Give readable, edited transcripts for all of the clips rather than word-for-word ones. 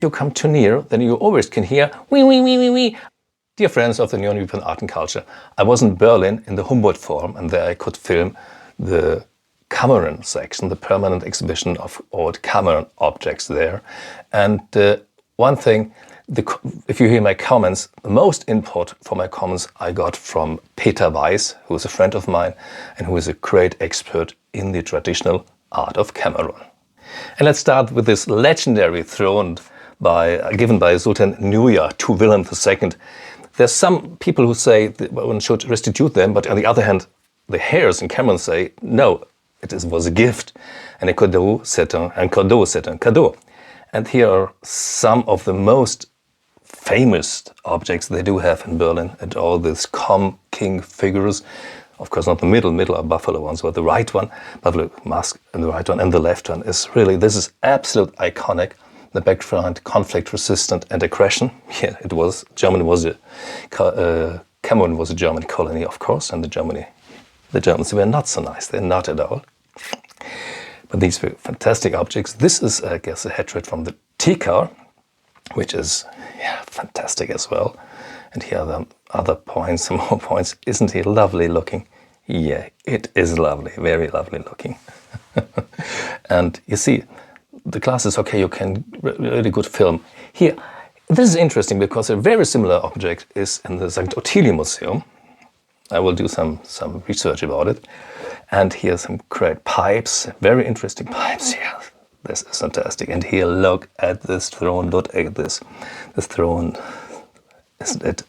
you come too near, then you always can hear wee, wee, wee, wee, wee. Dear friends of the Union European Art and Culture, I was in Berlin in the Humboldt Forum, and there I could film the Cameroon section, the permanent exhibition of old Cameroon objects there. And one thing, if you hear my comments, the most input for my comments I got from Peter Weiss, who is a friend of mine and who is a great expert in the traditional art of Cameroon. And let's start with this legendary throne given by Sultan Nuya to Willem II. There's some people who say that one should restitute them, but on the other hand, the heirs in Cameroon say, no, was a gift, and a cadeau, c'est un cadeau. And here are some of the most famous objects they do have in Berlin, and all these king figures. Of course, not the middle are buffalo ones, but the right one, buffalo mask, and the right one, and the left one is really, this is absolute iconic. The background, conflict resistant and aggression. Yeah, it was. Cameroon was a German colony, of course, and the Germans were not so nice. They're not at all. But these were fantastic objects. This is, I guess, a hatred from the tea-car, which is fantastic as well. And here are the other points, some more points. Isn't he lovely looking? Yeah, it is lovely, very lovely looking. And you see, the glass is okay, you can really good film. Here, this is interesting because a very similar object is in the St. Ottilie Museum. I will do some research about it. And here some great pipes, very interesting pipes here. This is fantastic. And here, look at this throne, look at this. This throne, isn't it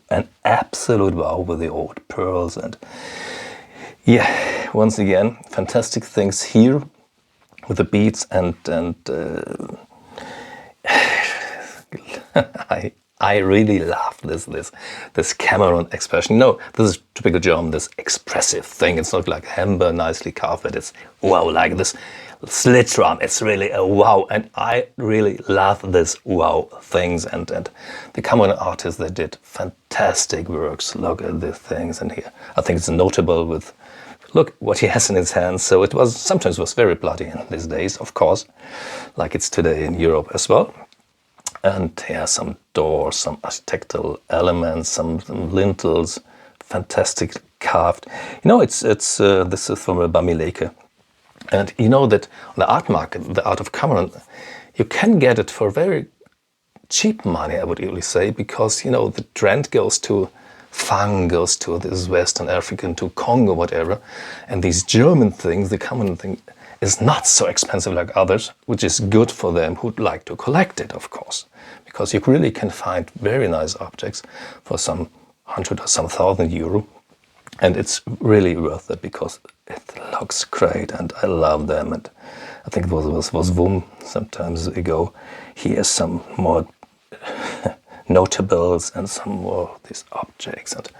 an absolute wow with the old pearls? And yeah, once again, fantastic things here with the beads and I really love this Cameroon expression. No, this is typical German, this expressive thing. It's not like Hember nicely carved, but it's wow, like this slit drum. It's really a wow, and I really love this wow things. And the Cameroon artists, they did fantastic works. Look at these things, and here I think it's notable with. Look what he has in his hands. So it was sometimes very bloody in these days, of course, like it's today in Europe as well. And yeah, some doors, some architectural elements, some lintels, fantastic carved. You know, this is from Bamileke. And you know that on the art market, the art of Cameroon, you can get it for very cheap money, I would really say, because, you know, the trend goes to Fang, goes to this Western African, to Congo, whatever. And these German things, the Cameroon thing, is not so expensive like others, which is good for them who'd like to collect it, of course. Because you really can find very nice objects for some 100 or some €1,000. And it's really worth it because it looks great and I love them. And I think it was Wum some times ago. Here's some more notables and some more of these objects. And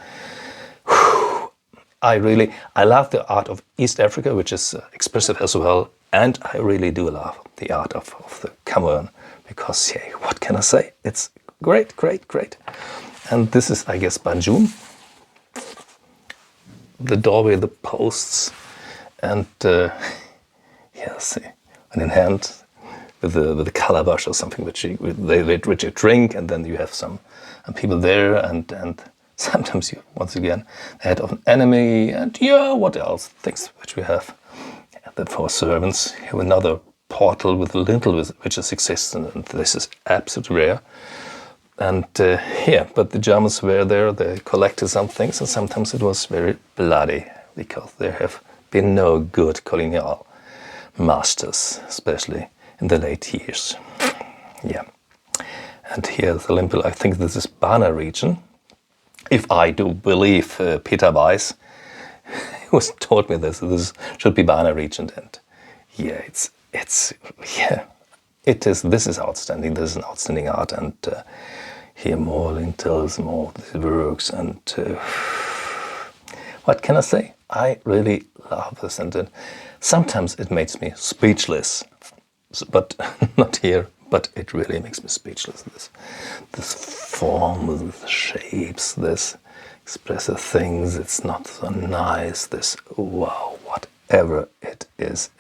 I love the art of East Africa, which is expressive as well. And I really do love the art of the Cameroon because, yeah, what can I say? It's great, great, great. And this is, I guess, Banjul. The doorway, the posts, and yeah, see, and in hand with the calabash or something which you drink, and then you have some people there, and sometimes you once again the head of an enemy, and yeah, what else? Things which we have. The four servants. You have another portal with a lintel which is existent, and this is absolutely rare. And yeah, but the Germans were there, they collected some things, and sometimes it was very bloody, because there have been no good colonial masters, especially in the late years. Yeah. And here the limpel, I think this is Bana region. If I do believe Peter Weiss, who told me this should be Bana region. And yeah, this is outstanding. This is an outstanding art, and here more lintels, more works, and what can I say? I really love this, and sometimes it makes me speechless, but not here. But it really makes me speechless. This form, the shapes, this expressive things. It's not so nice. This wow, whatever it is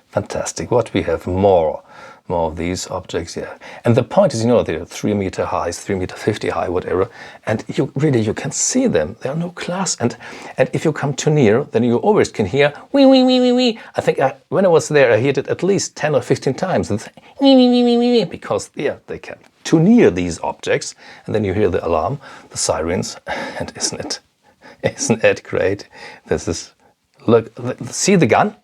fantastic. What we have more more of these objects, yeah. And the point is, they're 3 meter high, 3.50 high, whatever. And you can see them. They are no glass. And if you come too near, then you always can hear wee, wee, wee, wee, wee. I think when I was there, I heard it at least 10 or 15 times. It's wee, wee, wee, wee, wee, because, yeah, they come too near these objects. And then you hear the alarm, the sirens. And isn't it great? Look, see the gun?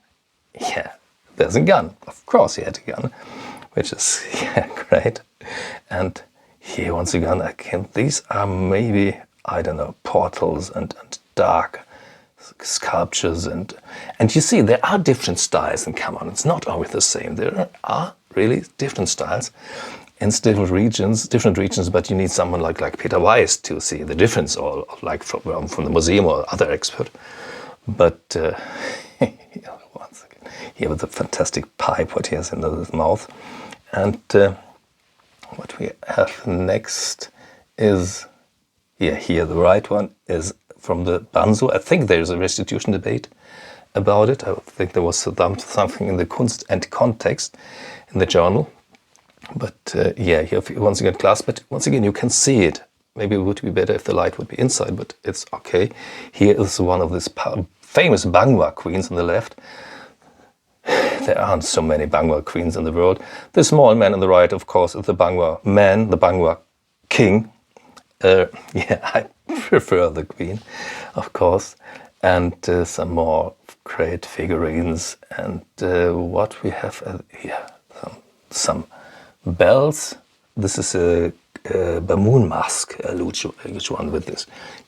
Yeah, there's a gun. Of course he had a gun. Which is, yeah, great. And here, once again, these are maybe, I don't know, portals and dark sculptures. And you see, there are different styles in Cameroon. It's not always the same. There are really different styles in different regions, but you need someone like Peter Weiss to see the difference, or like from the museum or other expert. But once again, here with the fantastic pipe, what he has in his mouth. And what we have next is, here the right one is from the Banzo. I think there's a restitution debate about it. I think there was something in the Kunst and Kontext in the journal. But here once again glass, but once again you can see it. Maybe it would be better if the light would be inside, but it's okay. Here is one of these famous Bangwa queens on the left. There aren't so many Bangwa queens in the world. The small man on the right, of course, is the Bangwa man, the Bangwa king. I prefer the queen, of course. And some more great figurines. And what we have here, some bells. This is a Bamoon mask, a huge one with this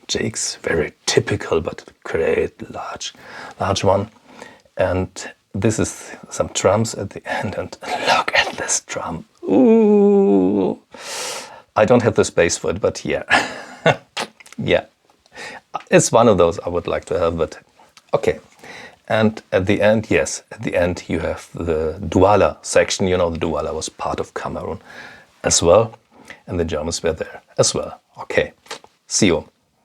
jakes, very typical, but great, large one. And this is some drums at the end, and look at this drum. Ooh! I don't have the space for it, but yeah. Yeah. It's one of those I would like to have, but okay. And at the end, you have the Douala section. The Douala was part of Cameroon as well, and the Germans were there as well. Okay, see you.